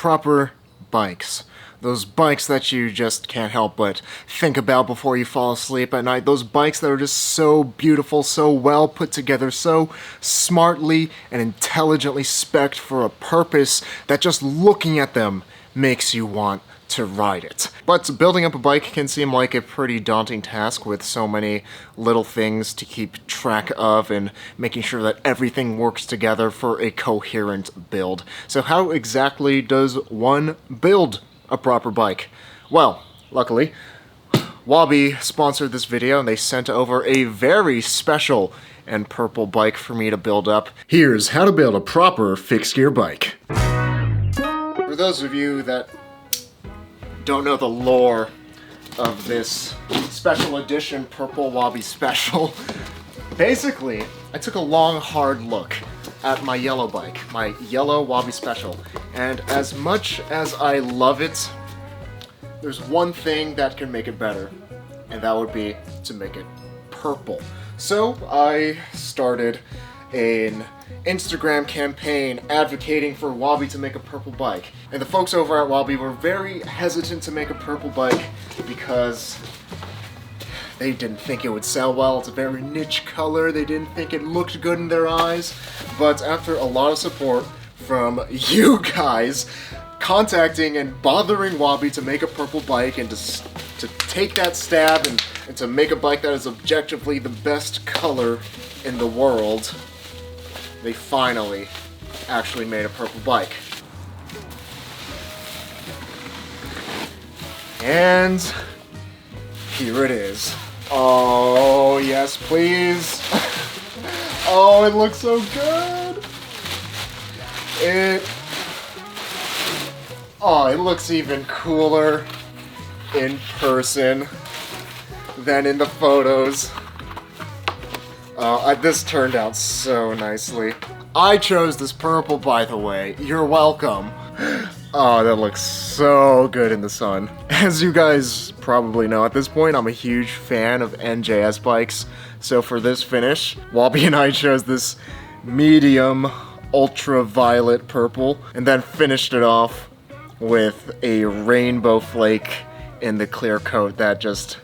proper bikes. Those bikes that you just can't help but think about before you fall asleep at night. Those bikes that are just so beautiful, so well put together, so smartly and intelligently spec'd for a purpose that just looking at them makes you want to ride it. But building up a bike can seem like a pretty daunting task with so many little things to keep track of and making sure that everything works together for a coherent build. So how exactly does one build a proper bike? Well, luckily, Wabi sponsored this video and they sent over a very special and purple bike for me to build up. Here's how to build a proper fixed gear bike. For those of you that don't know the lore of this special edition purple Wabi Special, basically, I took a long, hard look at my yellow bike, my yellow Wabi Special, and as much as I love it, there's one thing that can make it better, and that would be to make it purple. So I started an Instagram campaign advocating for Wabi to make a purple bike. And the folks over at Wabi were very hesitant to make a purple bike because they didn't think it would sell well. It's a very niche color. They didn't think it looked good in their eyes. But after a lot of support from you guys contacting and bothering Wabi to make a purple bike and to take that stab and to make a bike that is objectively the best color in the world, they finally actually made a purple bike. And here it is. Oh, yes, please. Oh, it looks so good. It looks even cooler in person than in the photos. This turned out so nicely. I chose this purple, by the way. You're welcome. Oh, that looks so good in the sun. As you guys probably know at this point, I'm a huge fan of NJS bikes. So for this finish, Wabi and I chose this medium ultraviolet purple and then finished it off with a rainbow flake in the clear coat that just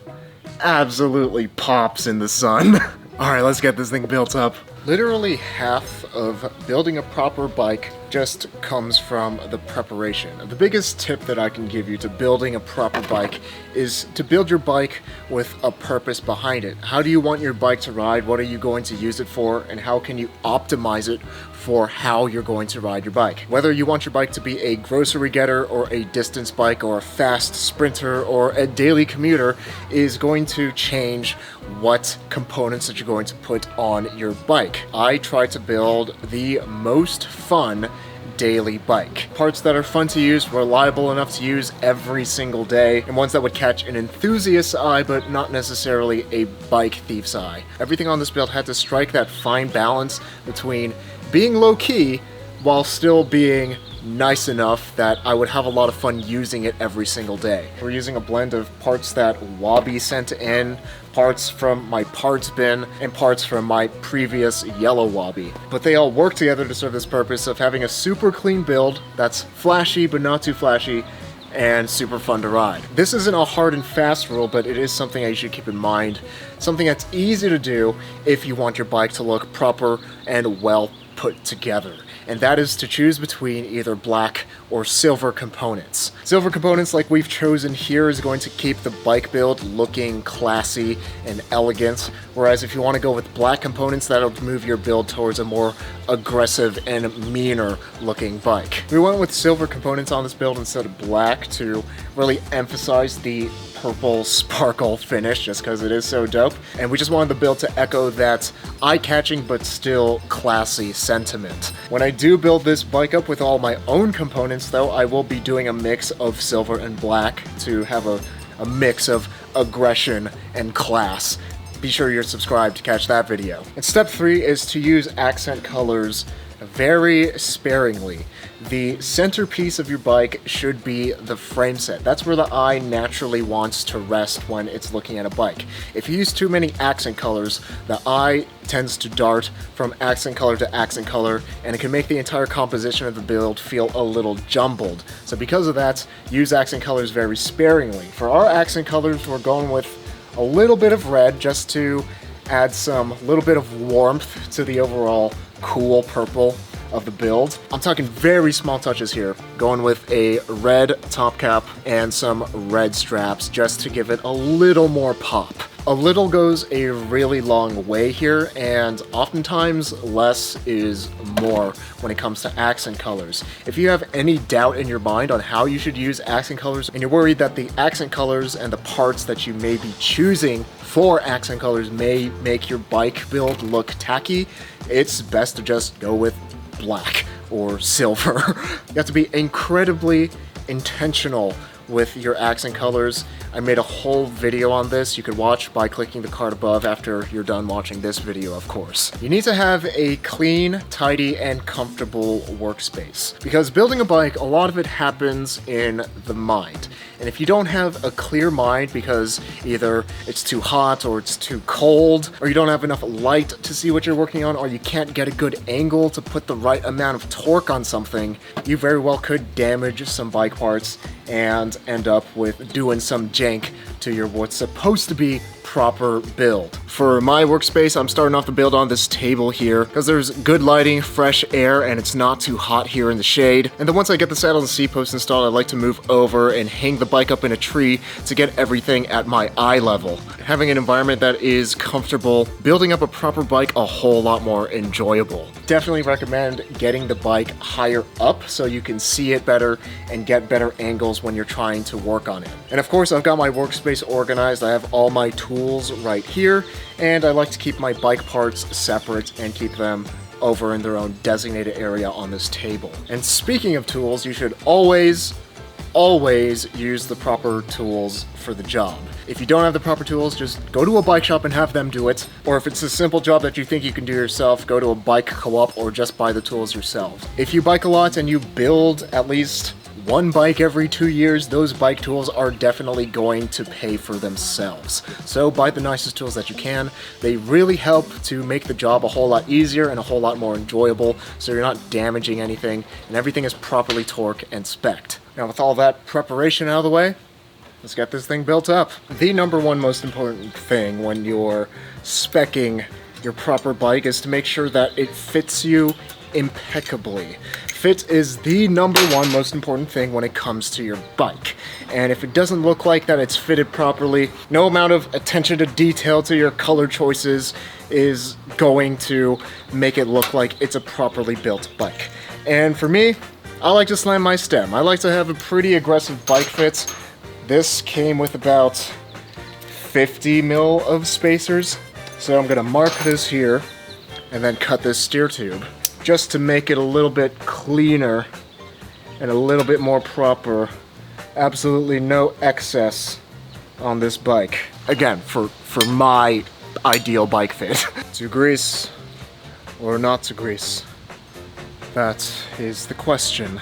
absolutely pops in the sun. Alright, let's get this thing built up. Literally half of building a proper bike just comes from the preparation. The biggest tip that I can give you to building a proper bike is to build your bike with a purpose behind it. How do you want your bike to ride? What are you going to use it for? And how can you optimize it for how you're going to ride your bike? Whether you want your bike to be a grocery getter or a distance bike or a fast sprinter or a daily commuter is going to change what components that you're going to put on your bike. I try to build the most fun daily bike. Parts that are fun to use, reliable enough to use every single day, and ones that would catch an enthusiast's eye but not necessarily a bike thief's eye. Everything on this build had to strike that fine balance between being low-key while still being nice enough that I would have a lot of fun using it every single day. We're using a blend of parts that Wabi sent in, parts from my parts bin, and parts from my previous yellow Wabi. But they all work together to serve this purpose of having a super clean build that's flashy but not too flashy, and super fun to ride. This isn't a hard and fast rule, but it is something that you should keep in mind. Something that's easy to do if you want your bike to look proper and well put together. And that is to choose between either black or silver components. Silver components like we've chosen here is going to keep the bike build looking classy and elegant, whereas if you want to go with black components, that'll move your build towards a more aggressive and meaner looking bike. We went with silver components on this build instead of black to really emphasize the purple sparkle finish just because it is so dope, and we just wanted the build to echo that eye-catching but still classy sentiment. When I do build this bike up with all my own components though, I will be doing a mix of silver and black to have a mix of aggression and class. Be sure you're subscribed to catch that video. And step 3 is to use accent colors very sparingly. The centerpiece of your bike should be the frame set. That's where the eye naturally wants to rest when it's looking at a bike. If you use too many accent colors, the eye tends to dart from accent color to accent color, and it can make the entire composition of the build feel a little jumbled. So because of that, use accent colors very sparingly. For our accent colors, we're going with a little bit of red just to add some little bit of warmth to the overall cool purple of the build. I'm talking very small touches here, going with a red top cap and some red straps just to give it a little more pop. A little goes a really long way here, and oftentimes less is more when it comes to accent colors. If you have any doubt in your mind on how you should use accent colors, and you're worried that the accent colors and the parts that you may be choosing for accent colors may make your bike build look tacky, it's best to just go with black or silver. You have to be incredibly intentional with your accent colors. I made a whole video on this you could watch by clicking the card above after you're done watching this video, of course. You need to have a clean, tidy, and comfortable workspace. Because building a bike, a lot of it happens in the mind. And if you don't have a clear mind because either it's too hot or it's too cold, or you don't have enough light to see what you're working on, or you can't get a good angle to put the right amount of torque on something, you very well could damage some bike parts and end up with doing some jank to your what's supposed to be proper build. For my workspace, I'm starting off the build on this table here because there's good lighting, fresh air, and it's not too hot here in the shade. And then once I get the saddle and seat post installed, I like to move over and hang the bike up in a tree to get everything at my eye level. Having an environment that is comfortable, building up a proper bike a whole lot more enjoyable. Definitely recommend getting the bike higher up so you can see it better and get better angles when you're trying to work on it. And of course, I've got my workspace organized. I have all my tools right here, and I like to keep my bike parts separate and keep them over in their own designated area on this table. And speaking of tools, you should always use the proper tools for the job. If you don't have the proper tools, just go to a bike shop and have them do it. Or if it's a simple job that you think you can do yourself, go to a bike co-op or just buy the tools yourself. If you bike a lot and you build at least one bike every 2 years, those bike tools are definitely going to pay for themselves. So buy the nicest tools that you can. They really help to make the job a whole lot easier and a whole lot more enjoyable, so you're not damaging anything and everything is properly torqued and spec'd. Now with all that preparation out of the way, let's get this thing built up. The number one most important thing when you're speccing your proper bike is to make sure that it fits you impeccably. Fit is the number one most important thing when it comes to your bike. And if it doesn't look like that it's fitted properly, no amount of attention to detail to your color choices is going to make it look like it's a properly built bike. And for me, I like to slam my stem. I like to have a pretty aggressive bike fit. This came with about 50 mil of spacers. So I'm gonna mark this here and then cut this steer tube, just to make it a little bit cleaner and a little bit more proper. Absolutely no excess on this bike. Again, for my ideal bike fit. To grease or not to grease? That is the question.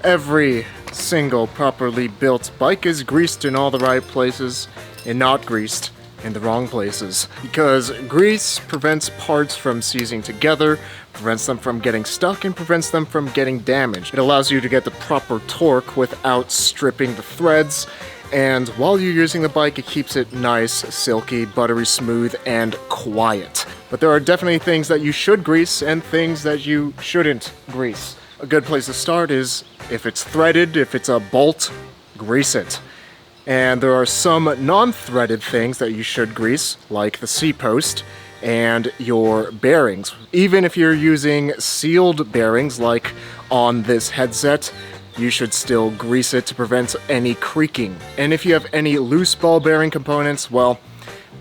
Every single properly built bike is greased in all the right places and not greased in the wrong places, because grease prevents parts from seizing together, prevents them from getting stuck, and prevents them from getting damaged. It allows you to get the proper torque without stripping the threads, and while you're using the bike, it keeps it nice, silky, buttery smooth, and quiet. But there are definitely things that you should grease and things that you shouldn't grease. A good place to start is if it's threaded, if it's a bolt, grease it. And there are some non-threaded things that you should grease, like the seat post and your bearings. Even if you're using sealed bearings, like on this headset, you should still grease it to prevent any creaking. And if you have any loose ball bearing components, well,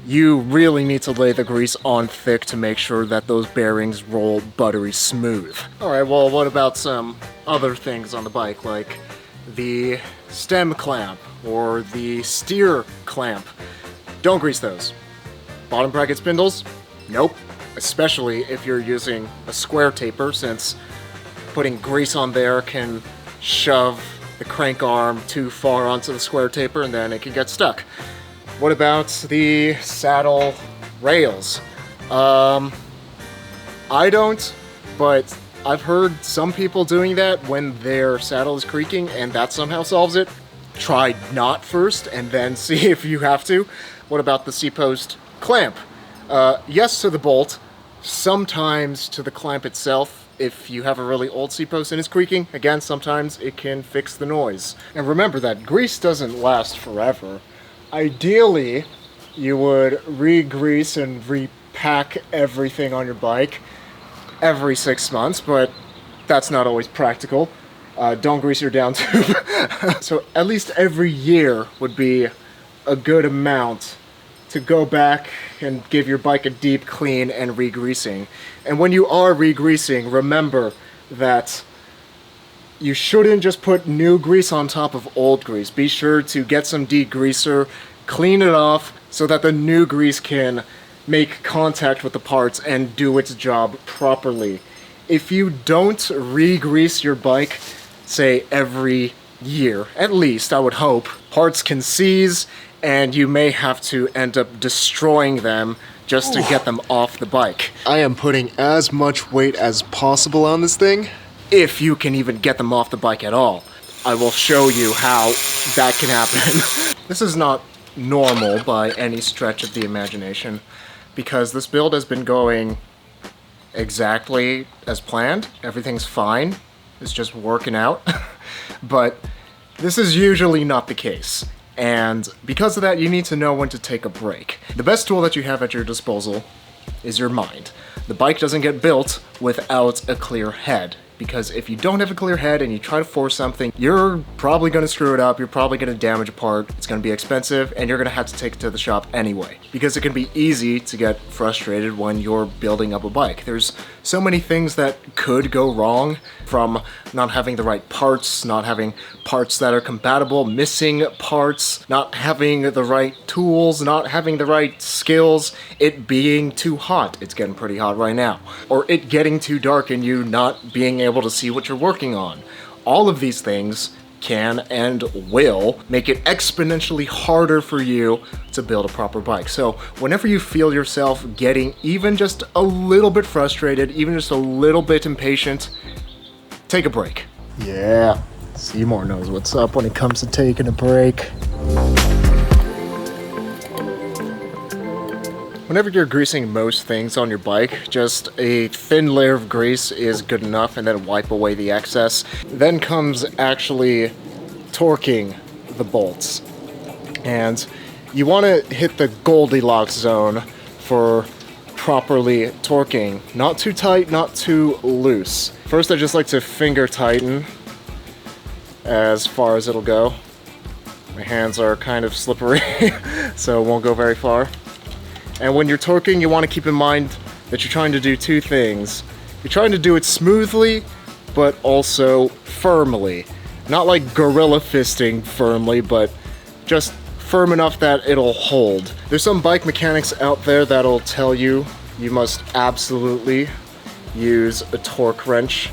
you really need to lay the grease on thick to make sure that those bearings roll buttery smooth. Alright, well, what about some other things on the bike, like the stem clamp or the steer clamp? Don't grease those. Bottom bracket spindles? Nope. Especially if you're using a square taper, since putting grease on there can shove the crank arm too far onto the square taper and then it can get stuck. What about the saddle rails? I don't, but I've heard some people doing that when their saddle is creaking and that somehow solves it. Try not first and then see if you have to. What about the C-post clamp? Yes to the bolt, sometimes to the clamp itself. If you have a really old C-post and it's creaking, again, sometimes it can fix the noise. And remember that grease doesn't last forever. Ideally, you would re-grease and repack everything on your bike every 6 months, but that's not always practical. Don't grease your down tube. So at least every year would be a good amount to go back and give your bike a deep clean and re-greasing. And when you are re-greasing, remember that you shouldn't just put new grease on top of old grease. Be sure to get some degreaser, clean it off so that the new grease can make contact with the parts and do its job properly. If you don't re-grease your bike, say every year, at least I would hope, parts can seize and you may have to end up destroying them just to get them off the bike. I am putting as much weight as possible on this thing, if you can even get them off the bike at all. I will show you how that can happen. This is not normal by any stretch of the imagination, because this build has been going exactly as planned. Everything's fine. It's just working out. But this is usually not the case. And because of that, you need to know when to take a break. The best tool that you have at your disposal is your mind. The bike doesn't get built without a clear head, because if you don't have a clear head and you try to force something, you're probably going to screw it up, you're probably going to damage a part, it's going to be expensive, and you're going to have to take it to the shop anyway. Because it can be easy to get frustrated when you're building up a bike. There's so many things that could go wrong, from not having the right parts, not having parts that are compatible, missing parts, not having the right tools, not having the right skills, it being too hot, it's getting pretty hot right now, or it getting too dark and you not being able to see what you're working on. All of these things can and will make it exponentially harder for you to build a proper bike. So whenever you feel yourself getting even just a little bit frustrated, even just a little bit impatient, take a break. Yeah, Seymour knows what's up when it comes to taking a break. Whenever you're greasing most things on your bike, just a thin layer of grease is good enough, and then wipe away the excess. Then comes actually torquing the bolts. And you want to hit the Goldilocks zone for properly torquing. Not too tight, not too loose. First, I just like to finger tighten as far as it'll go. My hands are kind of slippery, so it won't go very far. And when you're torquing, you want to keep in mind that you're trying to do two things. You're trying to do it smoothly, but also firmly. Not like gorilla fisting firmly, but just firm enough that it'll hold. There's some bike mechanics out there that'll tell you you must absolutely use a torque wrench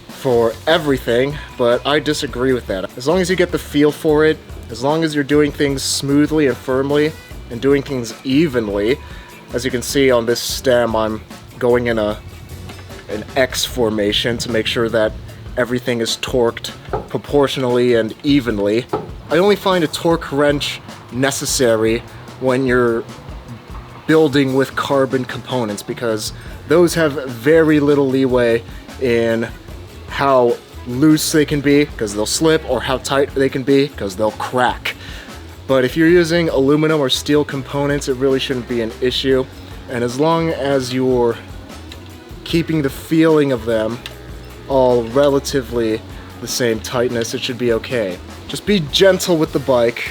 for everything, but I disagree with that. As long as you get the feel for it, as long as you're doing things smoothly and firmly, and doing things evenly. As you can see on this stem, I'm going in an X formation to make sure that everything is torqued proportionally and evenly. I only find a torque wrench necessary when you're building with carbon components, because those have very little leeway in how loose they can be, because they'll slip, or how tight they can be, because they'll crack. But if you're using aluminum or steel components, it really shouldn't be an issue. And as long as you're keeping the feeling of them all relatively the same tightness, it should be okay. Just be gentle with the bike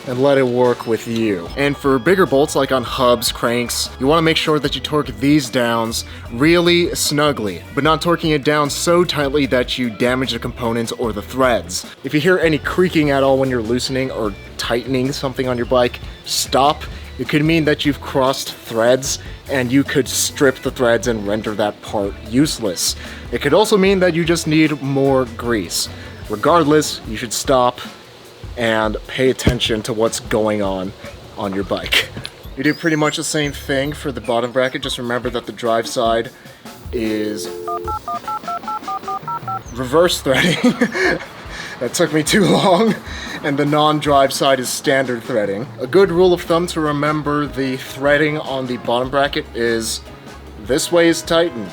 and let it work with you. And for bigger bolts, like on hubs, cranks, you want to make sure that you torque these downs really snugly, but not torquing it down so tightly that you damage the components or the threads. If you hear any creaking at all when you're loosening or tightening something on your bike, stop It could mean that you've crossed threads and you could strip the threads and render that part useless. It could also mean that you just need more grease. Regardless, you should stop and pay attention to what's going on your bike. You do pretty much the same thing for the bottom bracket. Just remember that the drive side is reverse threading. That took me too long. And the non-drive side is standard threading. A good rule of thumb to remember the threading on the bottom bracket is this way is tighten,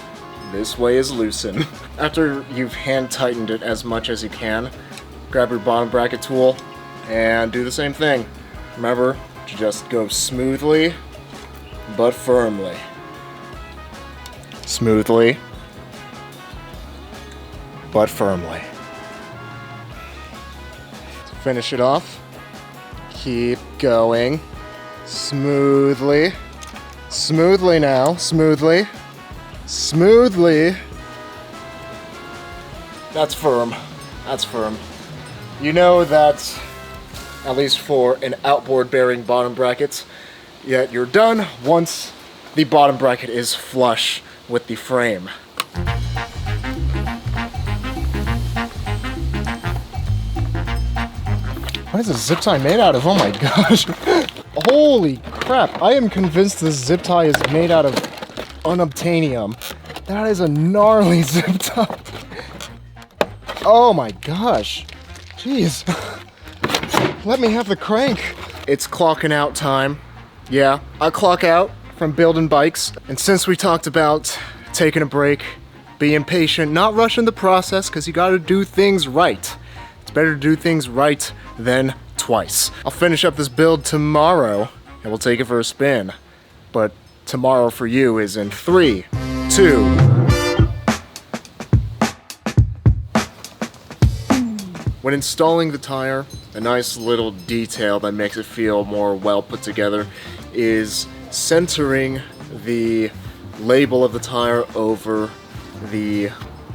this way is loosen. After you've hand tightened it as much as you can, grab your bottom bracket tool and do the same thing. Remember to just go smoothly but firmly. Smoothly but firmly. Finish it off. Keep going. Smoothly. Smoothly now. Smoothly. Smoothly. That's firm. That's firm. You know that, at least for an outboard bearing bottom bracket, yet you're done once the bottom bracket is flush with the frame. What is this zip tie made out of? Oh my gosh. Holy crap. I am convinced this zip tie is made out of unobtainium. That is a gnarly zip tie. Oh my gosh. Jeez. Let me have the crank. It's clocking out time. Yeah, I clock out from building bikes. And since we talked about taking a break, being patient, not rushing the process, because you gotta do things right. It's better to do things right than twice. I'll finish up this build tomorrow and we'll take it for a spin. But tomorrow for you is in 3, 2. When installing the tire, a nice little detail that makes it feel more well put together is centering the label of the tire over the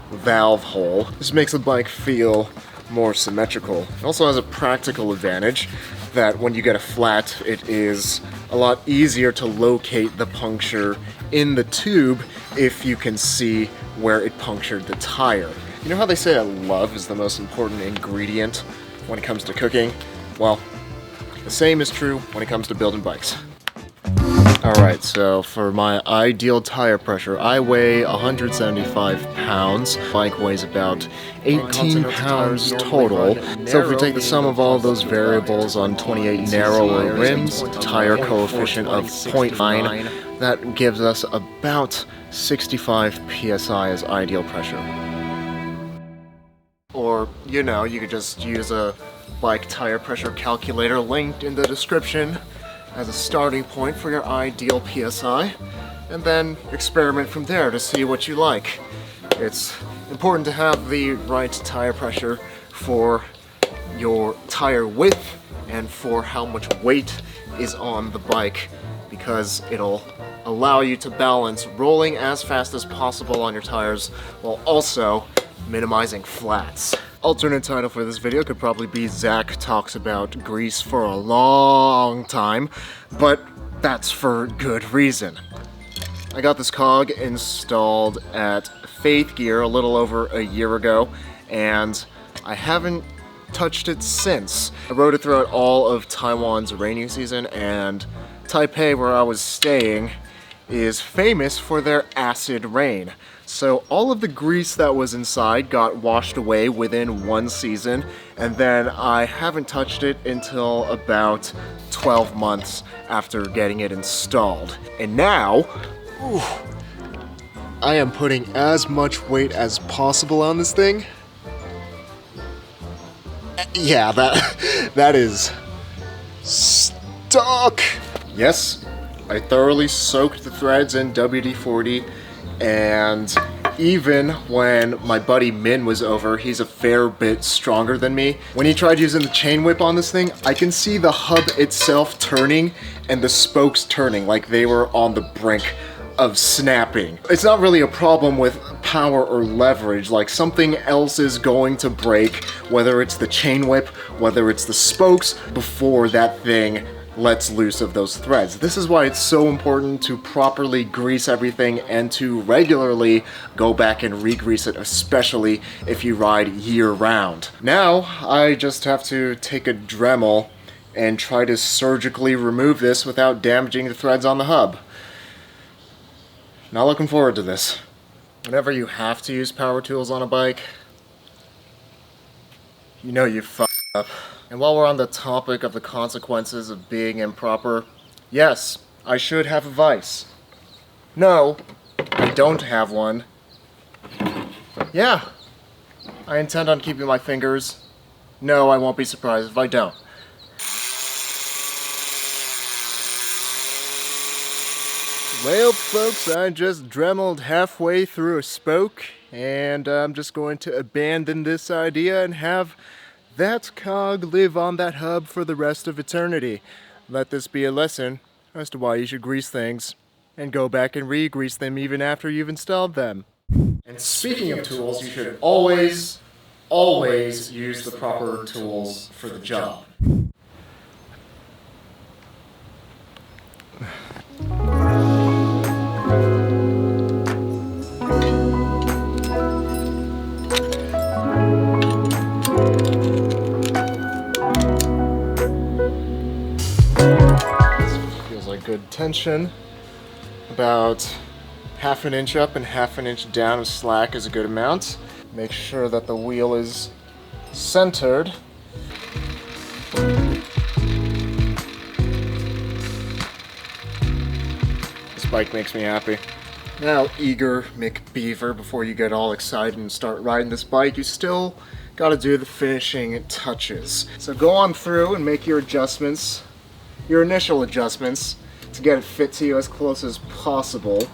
valve hole. This makes the bike feel more symmetrical. It also has a practical advantage that when you get a flat, it is a lot easier to locate the puncture in the tube if you can see where it punctured the tire. You know how they say that love is the most important ingredient when it comes to cooking? Well, the same is true when it comes to building bikes. Alright, so for my ideal tire pressure, I weigh 175 pounds. Bike weighs about 18 pounds total. So if we take the sum of all those variables on 28 narrower rims, tire coefficient of 0.9, that gives us about 65 psi as ideal pressure. Or, you know, you could just use a bike tire pressure calculator linked in the description as a starting point for your ideal PSI, and then experiment from there to see what you like. It's important to have the right tire pressure for your tire width and for how much weight is on the bike, because it'll allow you to balance rolling as fast as possible on your tires while also minimizing flats. Alternate title for this video could probably be Zach talks about grease for a long time, but that's for good reason. I got this cog installed at Faith Gear a little over a year ago, and I haven't touched it since. I rode it throughout all of Taiwan's rainy season, and Taipei, where I was staying, is famous for their acid rain. So all of the grease that was inside got washed away within one season, and then I haven't touched it until about 12 months after getting it installed. And now, I am putting as much weight as possible on this thing. Yeah, that is stuck. Yes, I thoroughly soaked the threads in WD-40, and even when my buddy Min was over, he's a fair bit stronger than me. When he tried using the chain whip on this thing, I can see the hub itself turning and the spokes turning like they were on the brink of snapping. It's not really a problem with power or leverage, like something else is going to break, whether it's the chain whip, whether it's the spokes, before that thing lets loose of those threads. This is why it's so important to properly grease everything and to regularly go back and re-grease it, especially if you ride year-round. Now, I just have to take a Dremel and try to surgically remove this without damaging the threads on the hub. Not looking forward to this. Whenever you have to use power tools on a bike, you know you fucked up. And while we're on the topic of the consequences of being improper, yes, I should have a vice. No, I don't have one. Yeah, I intend on keeping my fingers. No, I won't be surprised if I don't. Well, folks, I just dremeled halfway through a spoke, and I'm just going to abandon this idea and have that cog live on that hub for the rest of eternity. Let this be a lesson as to why you should grease things and go back and re-grease them even after you've installed them. And speaking of tools, you should always use the proper tools for the job. Good tension. About half an inch up and half an inch down of slack is a good amount. Make sure that the wheel is centered. This bike makes me happy. Now, eager McBeaver, before you get all excited and start riding this bike, you still gotta do the finishing touches. So go on through and make your adjustments, your initial adjustments, to get it fit to you as close as possible.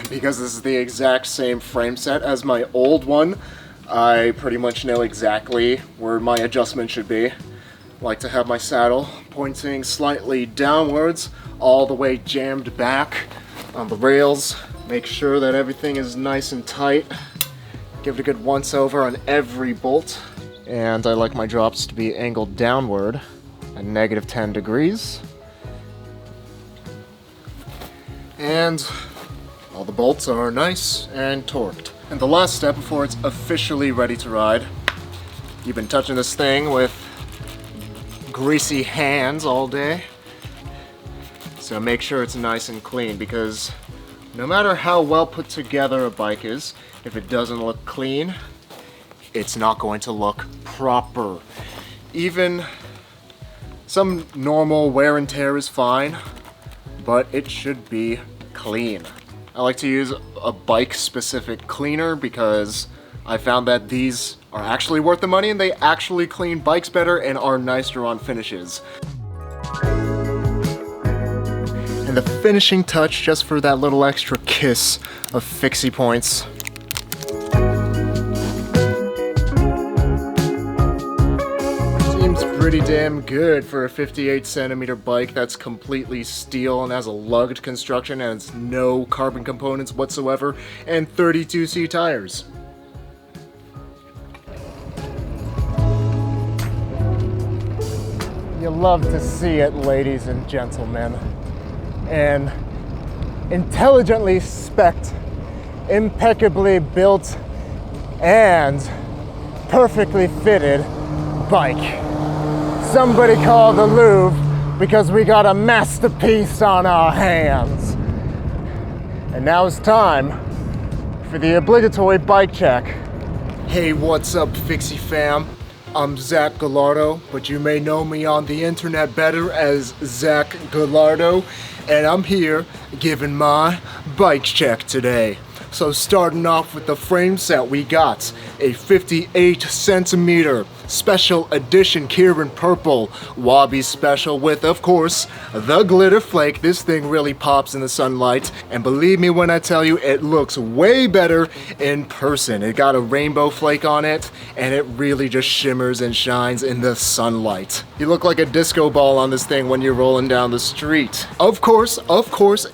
Because this is the exact same frame set as my old one, I pretty much know exactly where my adjustment should be. I like to have my saddle pointing slightly downwards, all the way jammed back on the rails. Make sure that everything is nice and tight. Give it a good once over on every bolt. And I like my drops to be angled downward at -10 degrees. And all the bolts are nice and torqued. And the last step before it's officially ready to ride, you've been touching this thing with greasy hands all day, so make sure it's nice and clean, because no matter how well put together a bike is, if it doesn't look clean, it's not going to look proper. Even some normal wear and tear is fine, but it should be clean. I like to use a bike-specific cleaner because I found that these are actually worth the money and they actually clean bikes better and are nicer on finishes. And the finishing touch, just for that little extra kiss of fixie points. Seems pretty damn good for a 58cm bike that's completely steel and has a lugged construction and has no carbon components whatsoever, and 32C tires. You love to see it, ladies and gentlemen. An intelligently spec'd, impeccably built, and perfectly fitted bike. Somebody call the Louvre, because we got a masterpiece on our hands. And now it's time for the obligatory bike check. Hey, what's up, Fixie fam? I'm Zach Gallardo, but you may know me on the internet better as Zach Gallardo, and I'm here giving my bike check today. So starting off with the frame set, we got a 58cm special edition Keirin purple Wabi Special with, of course, the glitter flake. This thing really pops in the sunlight, and believe me when I tell you, it looks way better in person. It got a rainbow flake on it, and it really just shimmers and shines in the sunlight. You look like a disco ball on this thing when you're rolling down the street. Of course,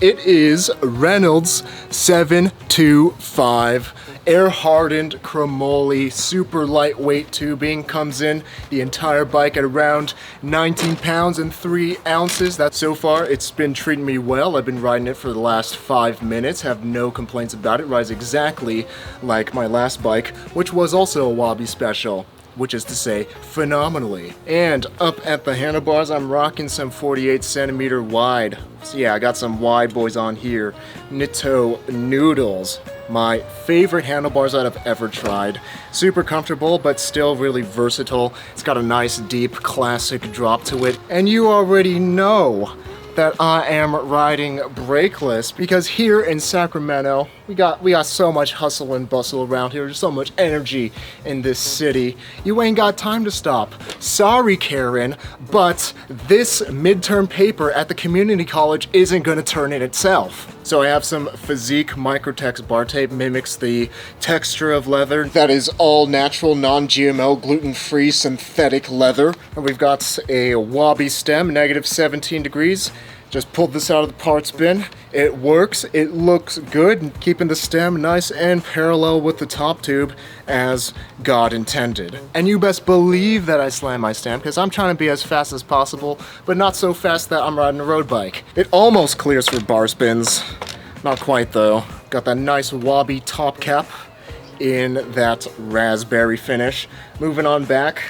it is Reynolds 725 air-hardened chromoly super lightweight tubing comes in the entire bike at around 19 pounds and 3 ounces. That so far it's been treating me well. I've been riding it for the last 5 minutes, have no complaints about it. Rides exactly like my last bike, which was also a Wabi Special, which is to say, phenomenally. And up at the handlebars, I'm rocking some 48 centimeter wide. So yeah, I got some wide boys on here. Nitto Noodles. My favorite handlebars that I've ever tried. Super comfortable, but still really versatile. It's got a nice, deep, classic drop to it. And you already know that I am riding brakeless, because here in Sacramento, we got so much hustle and bustle around here. There's so much energy in this city. You ain't got time to stop. Sorry, Keirin, but this midterm paper at the community college isn't gonna turn in itself. So I have some Physique Microtex bar tape, mimics the texture of leather. That is all natural, non-GMO, gluten-free synthetic leather. And we've got a Wabi stem, negative 17 degrees. Just pulled this out of the parts bin. It works, it looks good, keeping the stem nice and parallel with the top tube as God intended. And you best believe that I slam my stem, because I'm trying to be as fast as possible, but not so fast that I'm riding a road bike. It almost clears for bar spins. Not quite though. Got that nice Wabi top cap in that raspberry finish. Moving on back,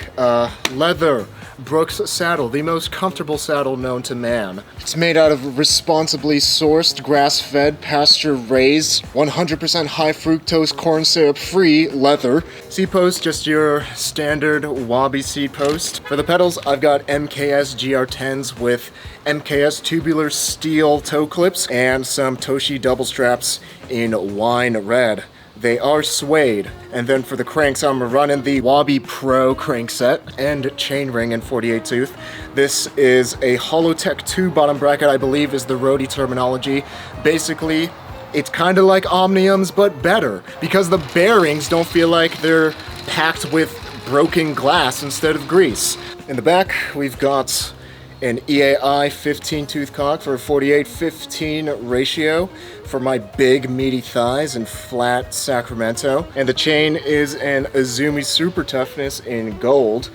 leather Brooks saddle, the most comfortable saddle known to man. It's made out of responsibly sourced, grass-fed, pasture-raised, 100% high fructose corn syrup free leather. Seat post, just your standard Wabi seat post. For the pedals, I've got MKS GR10s with MKS tubular steel toe clips and some Toshi double straps in wine red. They are suede. And then for the cranks, I'm running the Wabi Pro crankset and chainring in 48 tooth. This is a Holotech 2 bottom bracket, I believe is the roadie terminology. Basically, it's kind of like Omniums, but better, because the bearings don't feel like they're packed with broken glass instead of grease. In the back, we've got an EAI 15 tooth cock for a 48-15 ratio for my big meaty thighs and flat Sacramento. And the chain is an Azumi Super Toughness in gold.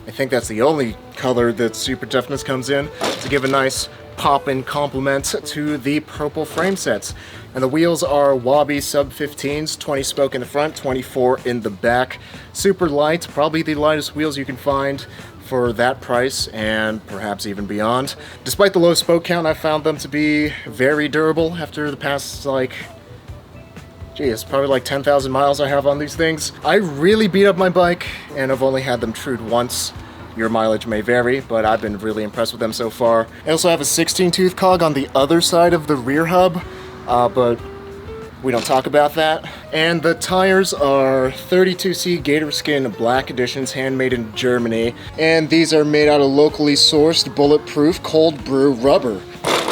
I think that's the only color that Super Toughness comes in, to give a nice pop-in complement to the purple frame sets. And the wheels are Wabi sub 15s, 20 spoke in the front, 24 in the back. Super light, probably the lightest wheels you can find for that price and perhaps even beyond. Despite the low spoke count, I found them to be very durable after the past, probably like 10,000 miles I have on these things. I really beat up my bike, and I've only had them trued once. Your mileage may vary, but I've been really impressed with them so far. I also have a 16 tooth cog on the other side of the rear hub, but we don't talk about that. And the tires are 32C Gator Skin Black Editions, handmade in Germany. And these are made out of locally sourced, bulletproof, cold brew rubber.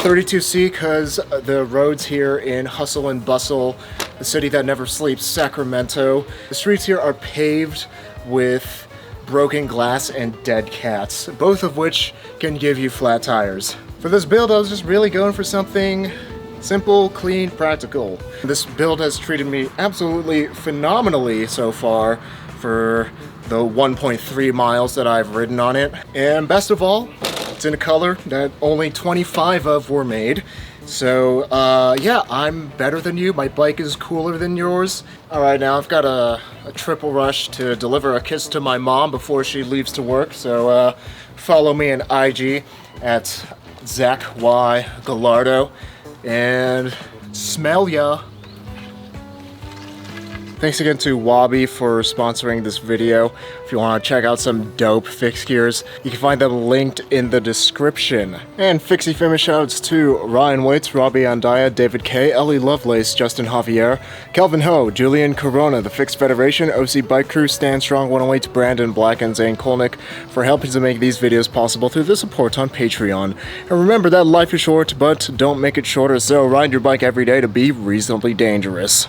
32C because the roads here in hustle and bustle, the city that never sleeps, Sacramento. The streets here are paved with broken glass and dead cats, both of which can give you flat tires. For this build, I was just really going for something simple, clean, practical. This build has treated me absolutely phenomenally so far for the 1.3 miles that I've ridden on it. And best of all, it's in a color that only 25 of were made. So, yeah, I'm better than you. My bike is cooler than yours. Alright, now I've got a triple rush to deliver a kiss to my mom before she leaves to work. So, follow me on IG at Zach Y. Gallardo. And smell ya. Thanks again to Wabi for sponsoring this video. If you want to check out some dope fix gears, you can find them linked in the description. And fixie famous shoutouts to Ryan Waits, Robbie Andaya, David K, Ellie Lovelace, Justin Javier, Kelvin Ho, Julian Corona, The Fixed Federation, OC Bike Crew, Stan Strong 108, Brandon Black, and Zane Kolnick for helping to make these videos possible through the support on Patreon. And remember that life is short, but don't make it shorter, so ride your bike every day to be reasonably dangerous.